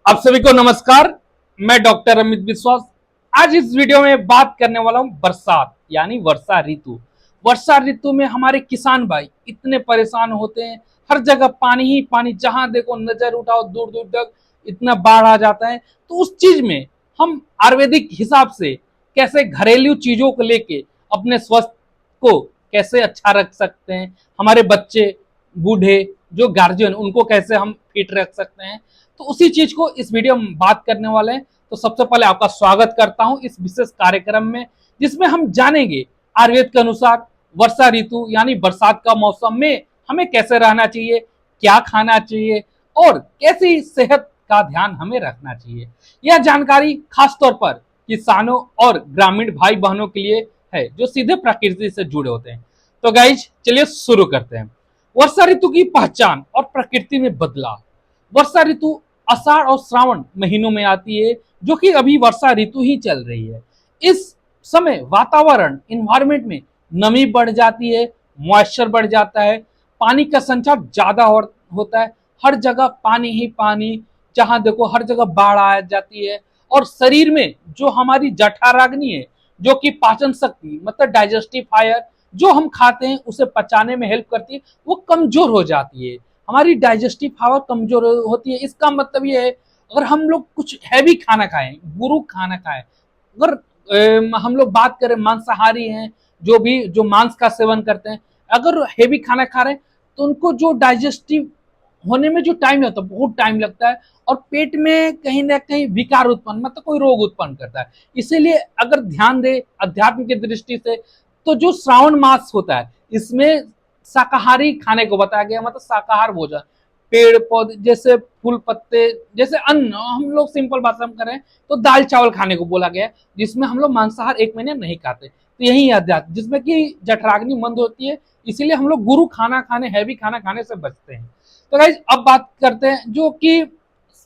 आप सभी को नमस्कार। मैं डॉक्टर अमित विश्वास। आज इस वीडियो में बात करने वाला हूं बरसात यानी वर्षा ऋतु। वर्षा ऋतु में हमारे किसान भाई इतने परेशान होते हैं, हर जगह पानी ही पानी, जहां देखो नजर उठाओ दूर दूर तक इतना बाढ़ आ जाता है। तो उस चीज में हम आयुर्वेदिक हिसाब से कैसे घरेलू चीजों को लेके अपने स्वास्थ्य को कैसे अच्छा रख सकते हैं, हमारे बच्चे बूढ़े जो गार्जियन उनको कैसे हम फिट रख सकते हैं, तो उसी चीज को इस वीडियो में बात करने वाले हैं। तो सबसे पहले आपका स्वागत करता हूं इस विशेष कार्यक्रम में, जिसमें हम जानेंगे आयुर्वेद के अनुसार वर्षा ऋतु यानी बरसात का मौसम में हमें कैसे रहना चाहिए, क्या खाना चाहिए और कैसी सेहत का ध्यान हमें रखना चाहिए। यह जानकारी खासतौर पर किसानों और ग्रामीण भाई बहनों के लिए है जो सीधे प्रकृति से जुड़े होते हैं। तो गाइज चलिए शुरू करते हैं। वर्षा ऋतु की पहचान और प्रकृति में बदलाव। वर्षा ऋतु आषाढ़ और श्रावण महीनों में आती है, जो कि अभी वर्षा ऋतु ही चल रही है। इस समय वातावरण इन्वायरमेंट में नमी बढ़ जाती है, मॉइस्चर बढ़ जाता है, पानी का संचार ज्यादा होता है, हर जगह पानी ही पानी, जहां देखो हर जगह बाढ़ आ जाती है। और शरीर में जो हमारी जठराग्नि है, जो कि पाचन शक्ति मतलब डाइजेस्टिव फायर जो हम खाते हैं उसे पचाने में हेल्प करती है, वो कमजोर हो जाती है। हमारी डाइजेस्टिव पावर कमजोर होती है। इसका मतलब ये है, अगर हम लोग कुछ हैवी खाना खाएं, गुरु खाना खाएं, अगर हम लोग बात करें मांसाहारी हैं, जो भी जो मांस का सेवन करते हैं, अगर हैवी खाना खा रहे हैं तो उनको जो डाइजेस्टिव होने में जो टाइम लगता है बहुत टाइम लगता है, और पेट में कहीं ना कहीं विकार उत्पन्न मतलब कोई रोग उत्पन्न करता है। इसीलिए अगर ध्यान दे अध्यात्म की दृष्टि से, तो जो श्रावण मास होता है इसमें शाकाहारी खाने को बताया गया, मतलब शाकाहार भोजन, पेड़ पौधे जैसे फूल पत्ते जैसे अन्न, हम लोग सिंपल भाषा में करें तो दाल चावल खाने को बोला गया है, जिसमें हम लोग मांसाहार एक महीने नहीं खाते। तो यही अध्यात्म जिसमें कि जठराग्नि मंद होती है, इसीलिए हम लोग गुरु खाना खाने हैवी खाना खाने से बचते हैं। तो गाइज अब बात करते हैं जो कि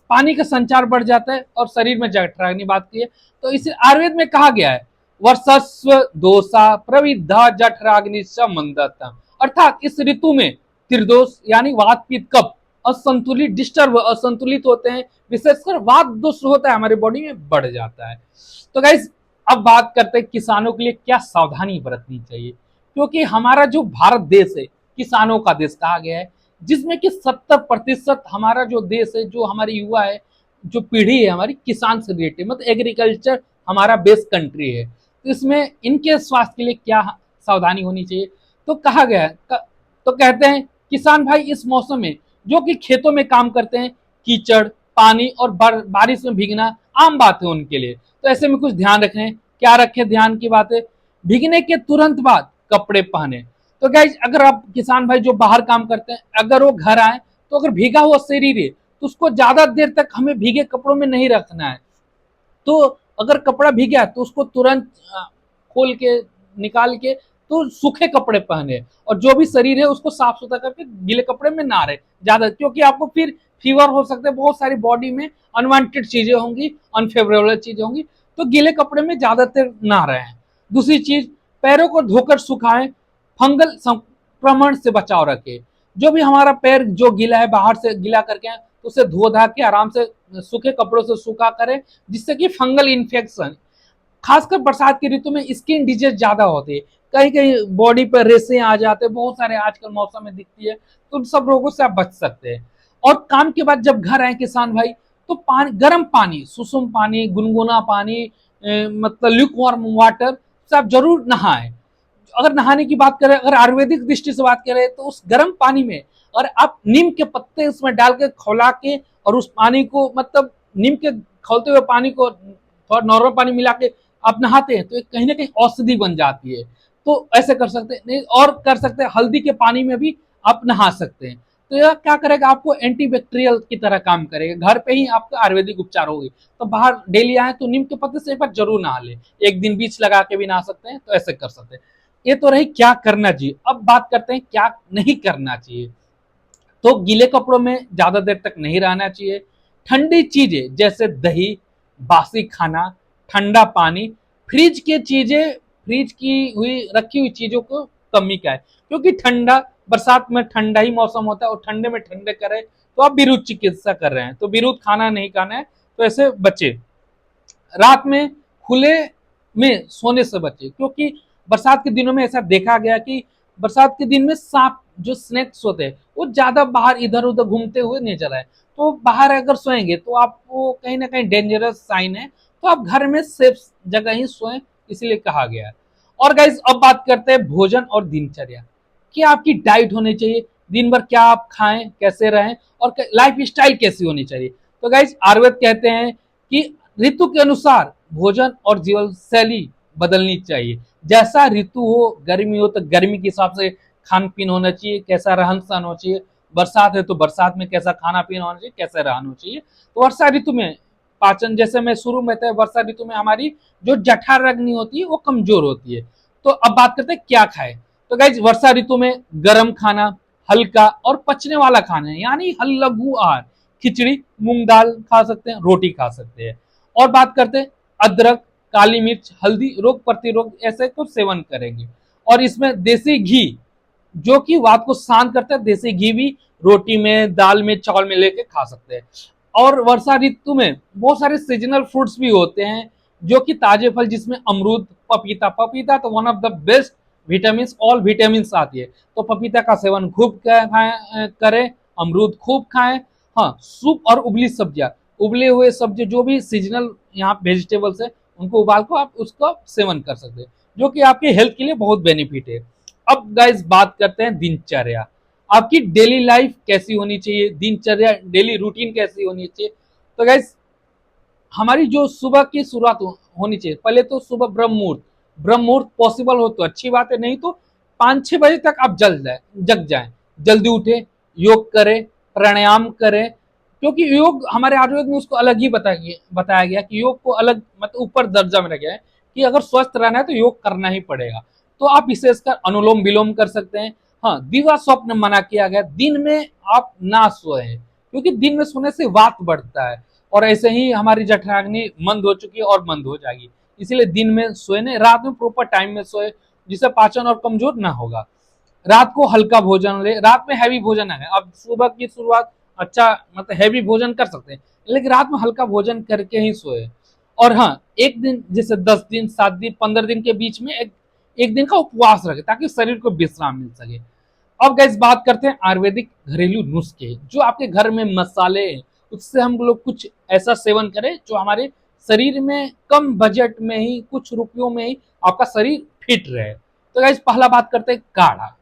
पानी का संचार बढ़ जाता है और शरीर में जठराग्नि बात की है, तो इसे आयुर्वेद में कहा गया है वर्षस्व दोषा प्रविधा जठराग्नि संबंधता, अर्थात इस ऋतु में त्रिदोष यानी वात पित्त कफ असंतुलित डिस्टर्ब असंतुलित होते हैं, विशेषकर वात दोष होता है हमारे बॉडी में बढ़ जाता है। तो गाइस अब बात करते हैं किसानों के लिए क्या सावधानी बरतनी चाहिए, क्योंकि हमारा जो भारत देश है किसानों का देश कहा गया है, जिसमें कि 70% हमारा जो देश है, जो हमारे युवा है, जो पीढ़ी है हमारी किसान से रिलेटेड, मतलब एग्रीकल्चर हमारा बेस कंट्री है। तो इसमें इनके स्वास्थ्य के लिए क्या सावधानी होनी चाहिए, तो कहा गया है तो कहते हैं किसान भाई इस मौसम में जो कि खेतों में काम करते हैं, कीचड़ पानी और बारिश में भीगना आम बात है उनके लिए। तो ऐसे में कुछ ध्यान रखें, क्या रखें ध्यान की बातें, भीगने के तुरंत बाद कपड़े पहने। तो गाइज अगर आप किसान भाई जो बाहर काम करते हैं, अगर वो घर आए तो अगर भीगा हुआ शरीर है तो उसको ज्यादा देर तक हमें भीगे कपड़ों में नहीं रखना है। तो अगर कपड़ा भीग गया तो उसको तुरंत खोल के निकाल के तो सूखे कपड़े पहने, और जो भी शरीर है उसको साफ सुथरा करके गीले कपड़े में ना रहे ज्यादा, क्योंकि आपको फिर फीवर हो सकता है, बहुत सारी बॉडी में अनवांटेड चीजें होंगी, अनफेवरेबल चीजें होंगी, तो गीले कपड़े में ज्यादातर ना रहे। दूसरी चीज, पैरों को धोकर सुखाएं, फंगल संक्रमण से बचाव रखें। जो भी हमारा पैर जो गीला है बाहर से गीला करके आए, तो उसे धो धा के आराम से सूखे कपड़ों से सूखा करें, जिससे कि फंगल इन्फेक्शन, खासकर बरसात की ऋतु में स्किन डिजीज ज्यादा होती है, कहीं कहीं बॉडी पर रेसे आ जाते हैं, बहुत सारे आजकल मौसम में दिखती है, तो उन सब रोगों से आप बच सकते हैं। और काम के बाद जब घर आए किसान भाई, तो पानी, गर्म पानी, सुसुम पानी, गुनगुना पानी, मतलब ल्यूक वार्म वाटर से आप जरूर नहाएं। अगर नहाने की बात करें, अगर आयुर्वेदिक दृष्टि से बात करें, तो उस गर्म पानी में और आप नीम के पत्ते उसमें डाल के खौला के, और उस पानी को मतलब नीम के खौलते हुए पानी को और नॉर्मल पानी मिला के आप नहाते हैं, तो एक कहीं ना कहीं औषधि बन जाती है। तो ऐसे कर सकते हैं, नहीं और कर सकते हैं, हल्दी के पानी में भी आप नहा सकते हैं। तो यह क्या करेगा, आपको एंटीबैक्टीरियल की तरह काम करेगा, घर पे ही आपका आयुर्वेदिक उपचार होगी। तो बाहर डेली आए तो नीम के पत्ते से एक बार जरूर नहा ले, एक दिन बीच लगा के भी नहा सकते हैं, तो ऐसे कर सकते हैं। ये तो रही क्या करना चाहिए। अब बात करते हैं क्या नहीं करना चाहिए। तो गीले कपड़ों में ज्यादा देर तक नहीं रहना चाहिए। ठंडी चीजें जैसे दही, बासी खाना, ठंडा पानी, फ्रिज के चीजें, फ्रिज की हुई रखी हुई चीजों को कमी का है, क्योंकि ठंडा बरसात में ठंडा ही मौसम होता है, और ठंडे में ठंडे करे तो आप विरुद्ध चिकित्सा कर रहे हैं, तो विरुद्ध खाना नहीं खाना है, तो ऐसे बचे। रात में खुले में सोने से बचे, क्योंकि बरसात के दिनों में ऐसा देखा गया कि बरसात के दिन में सांप जो स्नेक्स होते हैं वो ज्यादा बाहर इधर उधर घूमते हुए नजर आए, तो बाहर अगर सोएंगे तो आपको कहीं ना कहीं डेंजरस साइन है, तो आप घर में सेफ जगह ही सोएं, इसलिए कहा गया है। और गाइज अब बात करते हैं भोजन और दिनचर्या। क्या आपकी डाइट होनी चाहिए, दिन भर क्या आप खाएं, कैसे रहें, और लाइफ स्टाइल कैसी होनी चाहिए। तो गाइज आयुर्वेद कहते हैं कि ऋतु के अनुसार भोजन और जीवन शैली बदलनी चाहिए। जैसा ऋतु हो, गर्मी हो तो गर्मी के हिसाब से खान पीन होना चाहिए, कैसा रहन सहन होना चाहिए। बरसात है तो बरसात में कैसा खाना पीना होना चाहिए, कैसा रहना चाहिए। तो वर्षा ऋतु में पाचन, जैसे मैं शुरू में था, वर्षा ऋतु में हमारी जो जठर अग्नि होती है वो कमजोर होती है। तो अब बात करते हैं क्या खाए। तो गाइज वर्षा ऋतु में गर्म खाना, हल्का और पचने वाला खाना है, यानी लघु आहार, खिचड़ी, मूंग दाल खा सकते हैं, रोटी खा सकते हैं। और बात करते हैं अदरक, काली मिर्च, हल्दी, रोग प्रतिरोग ऐसे कुछ सेवन करेंगे। और इसमें देसी घी जो कि वात को शांत करता है, देसी घी भी रोटी में, दाल में, चावल में लेके खा सकते हैं। और वर्षा ऋतु में बहुत सारे सीजनल फ्रूट्स भी होते हैं, जो कि ताजे फल, जिसमें अमरूद, पपीता, पपीता तो one of the best vitamin, all vitamin आती है, तो पपीता का सेवन खूब करें, अमरूद खूब खाएं। हाँ, सूप और उबली सब्जियां, उबले हुए सब्जी जो भी सीजनल यहाँ वेजिटेबल्स है, उनको उबाल को आप उसका सेवन कर सकते हैं, जो कि आपके हेल्थ के लिए बहुत बेनिफिट है। अब गाइस बात करते हैं दिनचर्या। आपकी डेली लाइफ कैसी होनी चाहिए, दिनचर्या, डेली रूटीन कैसी होनी चाहिए। तो गाइस हमारी जो सुबह की शुरुआत होनी चाहिए, पहले तो सुबह ब्रह्म मुहूर्त, ब्रह्म मुहूर्त पॉसिबल हो तो अच्छी बात है, नहीं तो 5-6 बजे तक आप जग जाए, जल्दी उठे, योग करें, प्राणायाम करें। क्योंकि योग हमारे आयुर्वेद में उसको अलग ही बताया गया कि योग को अलग, मतलब ऊपर दर्जा में रखा है कि अगर स्वस्थ रहना है तो योग करना ही पड़ेगा। तो आप विशेषकर अनुलोम विलोम कर सकते हैं। हाँ, दिवा स्वप्न मना किया गया, दिन में आप ना सोए, क्योंकि दिन में सोने से वात बढ़ता है, और ऐसे ही हमारी जठराग्नि मंद हो चुकी है और मंद हो जाएगी, इसीलिए दिन में सोए नहीं, रात में प्रॉपर टाइम में सोए, जिससे पाचन और कमजोर ना होगा। रात को हल्का भोजन ले, रात में हैवी भोजन है, अब सुबह की शुरुआत अच्छा मतलब हैवी भोजन कर सकते हैं, लेकिन रात में हल्का भोजन करके ही सोए। और हाँ, एक दिन जैसे 10 दिन, 7 दिन, 15 दिन के बीच में एक दिन का उपवास रखे, ताकि शरीर को विश्राम मिल सके। अब गैस बात करते हैं आयुर्वेदिक घरेलू नुस्खे, जो आपके घर में मसाले हैं, उससे हम लोग कुछ ऐसा सेवन करें जो हमारे शरीर में कम बजट में ही, कुछ रुपयों में ही आपका शरीर फिट रहे। तो गैस पहला बात करते हैं काढ़ा,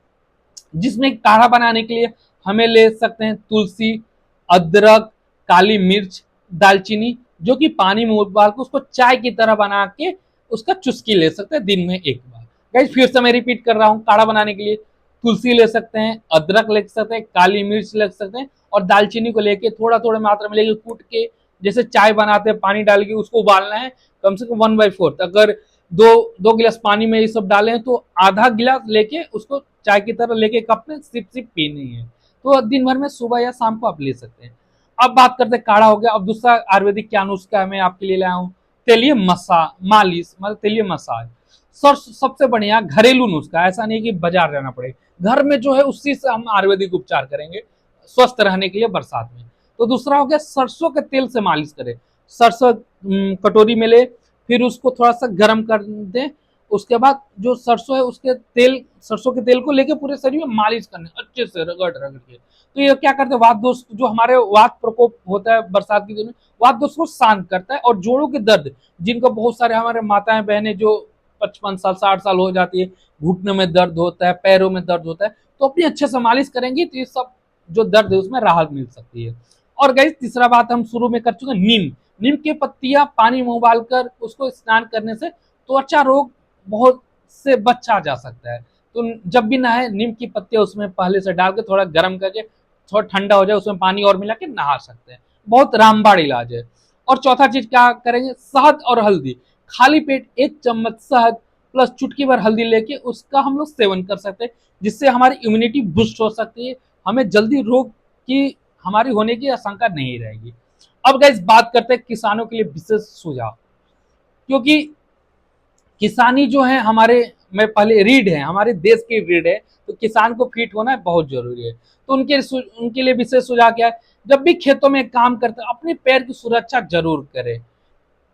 जिसमें काढ़ा बनाने के लिए हमें ले सकते हैं तुलसी, अदरक, काली मिर्च, दालचीनी, जो कि पानी में उबाल के उसको चाय की तरह बना के उसका चुस्की ले सकते हैं दिन में एक बार। गाइस फिर से मैं रिपीट कर रहा हूँ, काढ़ा बनाने के लिए तुलसी ले सकते हैं, अदरक ले सकते हैं, काली मिर्च ले सकते हैं, और दालचीनी को लेके थोड़ा थोड़ा मात्रा में लेके कूट के, जैसे चाय बनाते हैं पानी डाल के उसको उबालना है, कम से कम 1/4। अगर दो दो गिलास पानी में ये सब डाले हैं तो आधा गिलास लेके उसको चाय की तरह लेके कप में सिप सिप पीनी है। तो दिन भर में सुबह या शाम को आप ले सकते हैं। अब बात करते हैं काढ़ा हो गया। अब दूसरा आयुर्वेदिक क्या नुस्खा मैं आपके लिए लाया हूँ, तेलीय मालिश, मतलब तेलीय मसाज। सर सबसे बढ़िया घरेलू नुस्खा, ऐसा नहीं कि बाजार जाना पड़े, घर में जो है उसी से हम आयुर्वेदिक उपचार करेंगे स्वस्थ रहने के लिए बरसात में। तो दूसरा हो गया सरसों के तेल से मालिश करें। सरसों कटोरी में ले, फिर उसको थोड़ा सा गर्म कर दें, उसके बाद जो सरसों है उसके तेल, सरसों के तेल को लेके पूरे शरीर में मालिश करने अच्छे से रगड़ रगड़ के। तो ये क्या करते हैं, वात दोष, जो हमारे वात प्रकोप होता है बरसात के दिन में, वात दोष को शांत करता है। और जोड़ों के दर्द, जिनको बहुत सारे हमारे माताएं बहनें जो 55 साल 60 साल हो जाती है, घुटने में दर्द होता है, पैरों में दर्द होता है, तो अपनी अच्छे से मालिश करेंगी तो ये सब जो दर्द है उसमें राहत मिल सकती है। और गई तीसरा बात हम शुरू में कर चुके हैं, नीम। नीम की पत्तियां पानी में उबाल कर उसको स्नान करने से त्वचा रोग बहुत से बचा जा सकता है। तो जब भी नहाए, नीम की पत्तियां उसमें पहले से डाल के थोड़ा गर्म करके, थोड़ा ठंडा हो जाए, उसमें पानी और मिला के नहा सकते हैं, बहुत रामबाण इलाज है। और चौथा चीज क्या करेंगे, शहद और हल्दी। खाली पेट 1 चम्मच शहद प्लस चुटकी भर हल्दी लेके उसका हम लोग सेवन कर सकते हैं, जिससे हमारी इम्यूनिटी बूस्ट हो सकती है, हमें जल्दी रोग की हमारी होने की आशंका नहीं रहेगी। अब गाइस बात करते हैं किसानों के लिए विशेष सुझाव, क्योंकि किसानी जो है हमारे में पहले रीढ़ है, हमारे देश की रीढ़ है, तो किसान को फिट होना बहुत जरूरी है। तो उनके लिए विशेष सुझाव क्या है, जब भी खेतों में काम करते हैं अपने पैर की सुरक्षा जरूर करें,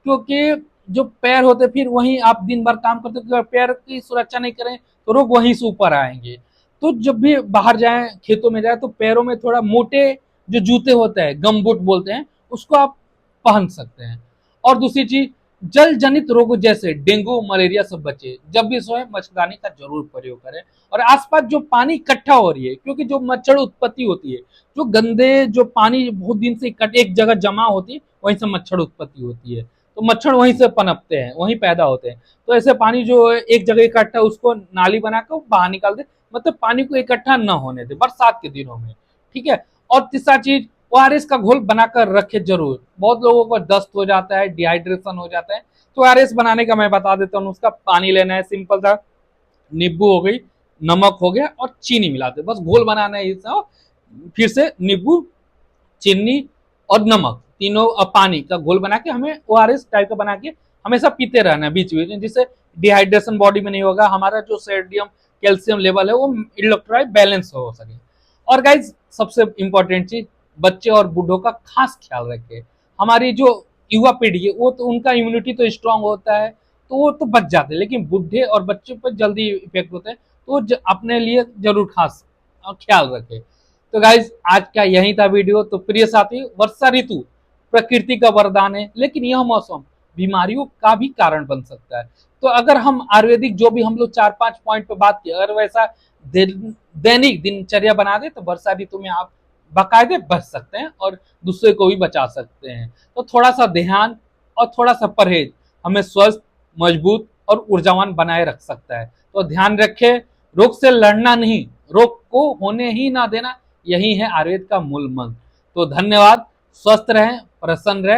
क्योंकि जो पैर होते फिर वहीं आप दिन भर काम करते हो, पैर की सुरक्षा नहीं करें तो रोग वहीं से ऊपर आएंगे। तो जब भी बाहर जाएं खेतों में जाए तो पैरों में थोड़ा मोटे जो जूते होते हैं, गमबूट बोलते हैं, उसको आप पहन सकते हैं। और दूसरी चीज, जल जनित रोगों जैसे डेंगू मलेरिया से बचे। जब भी सोए मच्छरदानी का जरूर प्रयोग करें। और आसपास जो पानी इकट्ठा हो रही है, क्योंकि जो मच्छर उत्पत्ति होती है, जो गंदे जो पानी बहुत दिन से एक जगह जमा होती है, वहीं से मच्छर उत्पत्ति होती है। तो मच्छर वहीं से पनपते हैं, वहीं पैदा होते हैं। तो ऐसे पानी जो एक जगह इकट्ठा, उसको नाली बनाकर बाहर निकाल दे, मतलब पानी को इकट्ठा न होने दे बरसात के दिनों में। ठीक है। और तीसरा चीज, ओआरएस का घोल बनाकर रखे जरूर। बहुत लोगों को दस्त हो जाता है, डिहाइड्रेशन हो जाता है, तो ओआरएस बनाने का मैं बता देता हूँ। उसका पानी लेना है, सिंपल सा, नींबू हो गई, नमक हो गया और चीनी मिलाते, बस घोल बनाना है इसका। फिर से नींबू, चीनी और नमक तीनों पानी का घोल बना के हमें ओआरएस टाइप का बना के हमेशा पीते रहना है बीच बीच में, जिससे डिहाइड्रेशन बॉडी में नहीं होगा, हमारा जो सोडियम कैल्शियम लेवल है वो इलेक्ट्रोलाइट बैलेंस हो सके। और गाइज सबसे इंपॉर्टेंट चीज, बच्चे और बूढ़ों का खास ख्याल रखें। हमारी जो युवा पीढ़ी है वो तो उनका इम्यूनिटी तो स्ट्रांग होता है, तो वो तो बच जाते हैं, लेकिन बूढ़े और बच्चों पर जल्दी इफेक्ट होते हैं, तो अपने लिए जरूर खास ख्याल रखें। तो गाइज आज का यही था वीडियो। तो प्रिय साथी, वर्षा ऋतु प्रकृति का वरदान है, लेकिन यह मौसम बीमारियों का भी कारण बन सकता है। तो अगर हम आयुर्वेदिक जो भी हम लोग 4-5 पॉइंट पे बात किए, अगर वैसा दैनिक दिनचर्या बना दे तो वर्षा ऋतु में आप बाकायदे बच सकते हैं और दूसरे को भी बचा सकते हैं। तो थोड़ा सा ध्यान और थोड़ा सा परहेज हमें स्वस्थ, मजबूत और ऊर्जावान बनाए रख सकता है। तो ध्यान रखें, रोग से लड़ना नहीं, रोग को होने ही ना देना, यही है आयुर्वेद का मूल मंत्र। तो धन्यवाद, स्वस्थ रहें, प्रसन्न रहें।